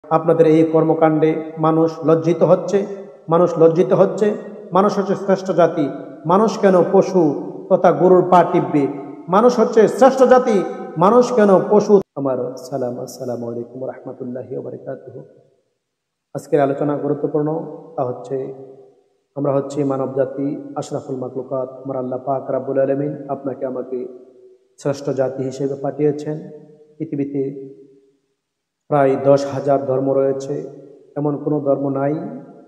আপনাদের এই কর্মকাণ্ডে মানুষ লজ্জিত হচ্ছে, মানুষ হচ্ছে শ্রেষ্ঠ জাতি। মানুষ কেন পশু তথা গরুর পা টিপবে? মানুষ হচ্ছে শ্রেষ্ঠ জাতি, মানুষ কেন পশু? আমার সালাম, আসসালামু আলাইকুম রহমতুল্লাহি ওয়া বারাকাতুহু। আজকের আলোচনা গুরুত্বপূর্ণ। তা হচ্ছে আমরা হচ্ছি মানব জাতি, আশরাফুল মাখলুকাত। আমার আল্লাহ পাক রাব্বুল আলামিন আপনাকে আমাকে শ্রেষ্ঠ জাতি হিসেবে পাঠিয়েছেন। পৃথিবীতে প্রায় 10,000 ধর্ম রয়েছে। এমন কোনো ধর্ম নাই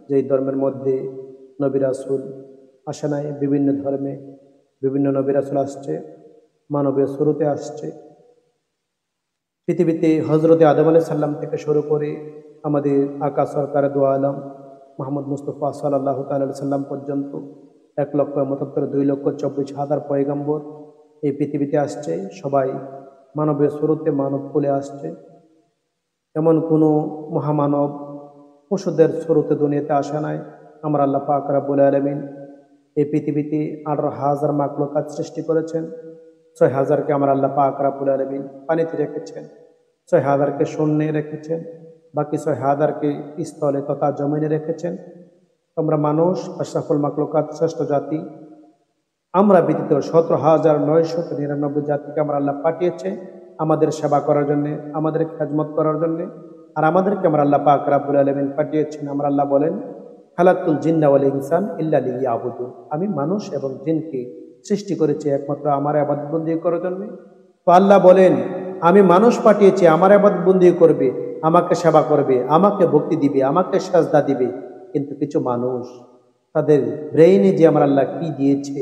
যেই ধর্মের মধ্যে নবী রাসূল আসে নাই। বিভিন্ন ধর্মে বিভিন্ন নবী রাসূল আসছে, মানবীয় শুরুতে আসছে। পৃথিবীতে হজরতে আদম আলাইহিস সালাম থেকে শুরু করে আমাদের আকা সরকার দু আলম মোহাম্মদ মুস্তফা সাল্লাল্লাহু তাআলা আলাইহি সাল্লাম পর্যন্ত 1,72,24,000 পয়গম্বর এই পৃথিবীতে আসছে। সবাই মানবীয় শুরুতে মানব কুলে আসছে। এমন কোনো মহামানব পশুদের শুরুতে দুনিয়াতে আসে নাই। আমার আল্লাহ পাক রাব্বুল আলামিন এই পৃথিবীতে 18,000 মাখলুকাত সৃষ্টি করেছেন। 6,000কে আমার আল্লাহ পাক রাব্বুল আলামিন পানিতে রেখেছেন, 6,000কে শূন্যে রেখেছেন, বাকি 6,000কে স্থলে তথা জমিনে রেখেছেন। আমরা মানুষ আশরাফুল মাখলুকাত, শ্রেষ্ঠ জাতি। আমরা ব্যতীত 17,999 জাতিকে আমার আল্লাহ পাঠিয়েছে আমাদের সেবা করার জন্য, আমাদের খেদমত করার জন্য। আর আমাদেরকে আমার আল্লাহ পাক রাব্বুল আলামিন পাঠিয়েছেন। আমার আল্লাহ বলেন, খালাকুল জিন্না ওয়াল ইনসান ইল্লা লিয়াবুদুন। আমি মানুষ এবং জিনকে সৃষ্টি করেছি একমাত্র আমার ইবাদত বন্দি করার জন্য। তো আল্লাহ বলেন, আমি মানুষ পাঠিয়েছি আমার ইবাদত বন্দি করবে, আমাকে সেবা করবে, আমাকে ভক্তি দিবে, আমাকে সাজদা দিবে। কিন্তু কিছু মানুষ, তাদের ব্রেইনে যে আমার আল্লাহ কি দিয়েছে,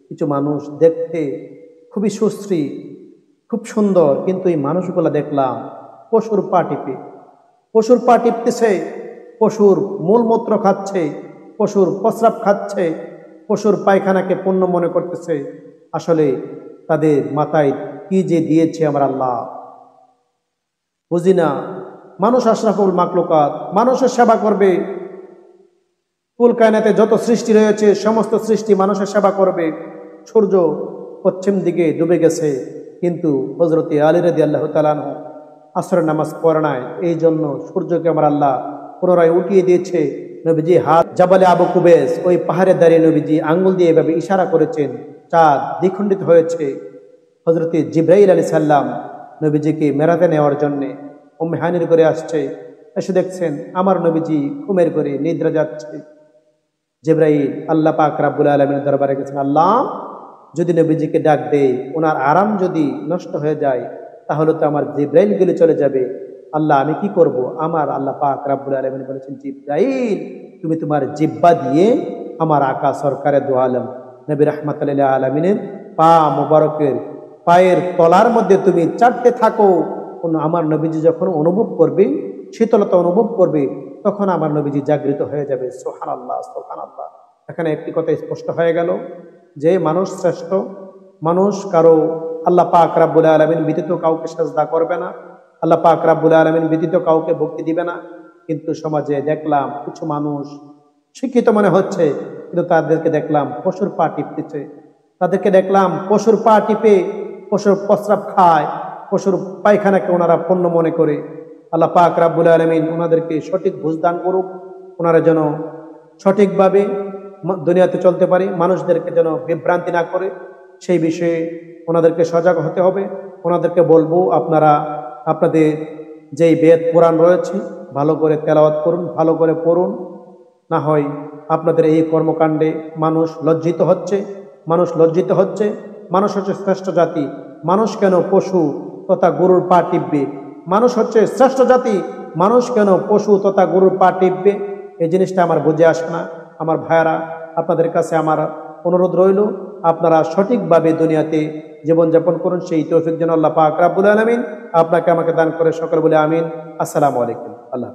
কিছু মানুষ দেখতে খুবই সুশ্রী, খুব সুন্দর, কিন্তু এই মানুষগুলা দেখলাম পশুর পা টিপতেছে, পশুর মূলমূত্র খাচ্ছে, পশুর প্রস্রাব খাচ্ছে, পশুর পায়খানাকে পণ্য মনে করতেছে। আসলে তাদের মাথায় কি যে দিয়েছে আমার আল্লাহ বুঝি না। মানুষ আশরাফুল মাখলুকাত, মানুষের সেবা করবে। কুল কায়নাতে যত সৃষ্টি রয়েছে সমস্ত সৃষ্টি মানুষের সেবা করবে। সূর্য পশ্চিম দিকে ডুবে গেছে, কিন্তু হযরতে আলী রাদিয়াল্লাহু তাআলা আনহু আসরের নামাজ পড়ে নাই। এই জন্য সূর্যকে আমার আল্লাহ পুনরায় উঠিয়ে দিয়েছে। নবীজি হাত জাবালে আবু কুবেস, ওই পাহাড়ে দাঁড়িয়ে নবীজি আঙ্গুল দিয়ে এভাবে ইশারা করেছেন, চাঁদ দ্বিখণ্ডিত হয়েছে। হযরতে জিবরাইল আলাইহিস সালাম নবীজিকে মেরাতে নেওয়ার জন্য উম্মে হানির করে আসছে। এসে দেখছেন আমার নবীজি ঘুমের করে নিদ্রা যাচ্ছে। জিবরাইল আল্লাহ পাক রাব্বুল আলামিনের দরবারে গেছেন, আল্লাহ যদি নবীজিকে ডাক দেয়, ওনার আরাম যদি নষ্ট হয়ে যায়, তাহলে তো আমার জিবরাইল গেলে চলে যাবে। আল্লাহ আমি কি করব? আমার আল্লাহ পাক রাব্বুল আলামিন বলেছেন, জিবরাইল তুমি তোমার জিহ্বা দিয়ে আমার আকা সরকারে দু আলম নবী রাহমাতুল লিল আলামিনের পা মুবারকের পায়ের তলার মধ্যে তুমি চাটতে থাকো। আমার নবীজি যখন অনুভব করবে, শীতলতা অনুভব করবে, তখন আমার নবীজি জাগৃত হয়ে যাবে। সুবহানাল্লাহ, সুবহানাল্লাহ। এখানে একটি কথা স্পষ্ট হয়ে গেল যে মানুষ শ্রেষ্ঠ। মানুষ কারো আল্লাহ পাক রাব্বুল আলামিন ব্যতীত কাউকে সাজদা করবে না, আল্লাহ পাক রাব্বুল আলামিন ব্যতীত কাউকে ভক্তি দিবে না। কিন্তু সমাজে দেখলাম কিছু মানুষ শিক্ষিত মনে হচ্ছে, কিন্তু তাদেরকে দেখলাম পশুর পা টিপতেছে, তাদেরকে দেখলাম পশুর পা টিপে পশুর প্রস্রাব খায়, পশুর পায়খানাকে ওনারা পণ্য মনে করে। আল্লাহ পাক রাব্বুল আলামিন ওনাদেরকে সঠিক বুঝ দান করুক, ওনারা যেন সঠিকভাবে দুনিয়াতে চলতে পারে, মানুষদেরকে যেন বিভ্রান্তি না করে, সেই বিষয়ে ওনাদেরকে সজাগ হতে হবে। ওনাদেরকে বলবো, আপনারা আপনাদের যেই বেদ পুরাণ রয়েছে ভালো করে তেলাওয়াত করুন, ভালো করে পড়ুন। না হয় আপনাদের এই কর্মকাণ্ডে মানুষ লজ্জিত হচ্ছে, মানুষ হচ্ছে শ্রেষ্ঠ জাতি। মানুষ কেন পশু তথা গরুর পা টিপবে? মানুষ হচ্ছে শ্রেষ্ঠ জাতি, মানুষ কেন পশু তথা গরুর পা টিপবে? এই জিনিসটা আমার বুঝে আসে না। আমার ভাইয়ারা, আপনাদের কাছে আমার অনুরোধ রইল, আপনারা সঠিকভাবে দুনিয়াতে জীবনযাপন করুন। সেই তৌফিক যেন আল্লাহ পাক রাব্বুল আলামিন আপনাকে আমাকে দান করে। সকল বলে আমিন। আসসালামু আলাইকুম। আল্লাহ।